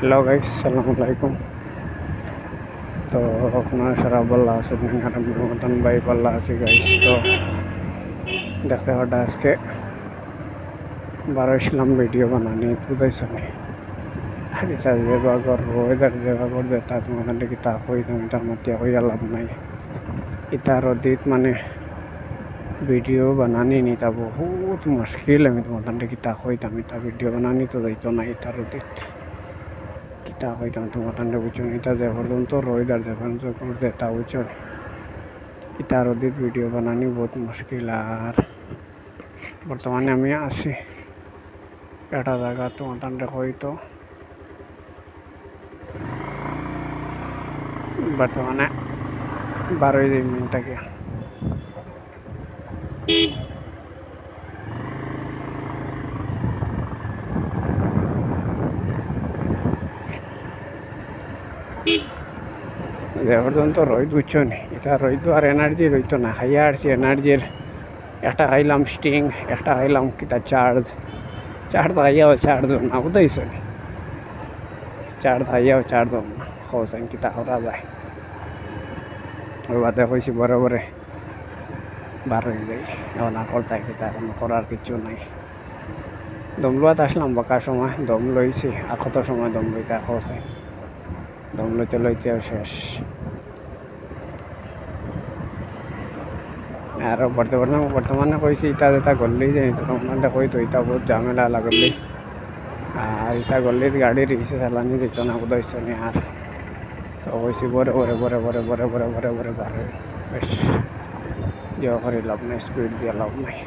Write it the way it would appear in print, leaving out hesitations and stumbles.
Hello guys, अस्सलामु अलैकुम। तो আপনারা সারা ভালো আছেন? আমি মতন ভাই ভালো আছি গাইস। তো দেখতে পাটা আজকে বারোইছিলাম ভিডিও বানানি বুঝাইছনি আর এটা যেবা গর ওয়েদার যেবা গর যেটা তোমাদের দেখি তা হইতাম তার মধ্যে হইয়া লাভ নাই। এটা রদিত মানে ভিডিও বানানি নিতা বহুত মুশকিল। আমি তোমাদের দেখি তা হইতাম এটা ভিডিও বানানি তো যাইতো না এটা রদিত কিতা হইতাম তোমার বুঝছো এটা যে পর্যন্ত রোহিদার দেখেন করতে তা বুঝছো এটা রোদিত ভিডিও বানানি বহুত মুশকিল। আর বর্তমানে আমি আছি একটা জায়গা তোমার হয়তো বর্তমানে 12 মিনিট থেকে যে পর্যন্ত রোদ বুঝছো নি এটা রোদ আর এনার্জি রইতো না খাইয়া আসছি এনার্জির একটা খাইলাম স্টিং একটা খাইলাম কিতা চার্জ খাইয়াও চার্জ না বুঝাইছো নি চার্জ খাইয়াও চার্জ না খোঁজেন কিতা করা যায় ওই বাদে কইছি বড় বড়ে বার হয়ে যাই এখন আর করতে কিতা এখন করার কিছু নাই। দম লুয়াত আসলাম বাঁকার সময় দম লইছি আর কত সময় দম লইতে খোঁজে দম লইতে লইতেও শেষ। আর বর্তমানে কইছি ইটা যেটা গল্লি যে তোমাদের কইতো ইটা বহুত ঝামেলা লাগলি আর ইটা গল্লির গাড়ি রিক্সা চালানি দিত না বুঝাইছো নি আর কইছি বরে বরে বরে বরে বরে বরে বরে বরে বাড়ে বেশ ইয়ে করে লাভ নাই স্পিড দিয়ে লাভ নাই।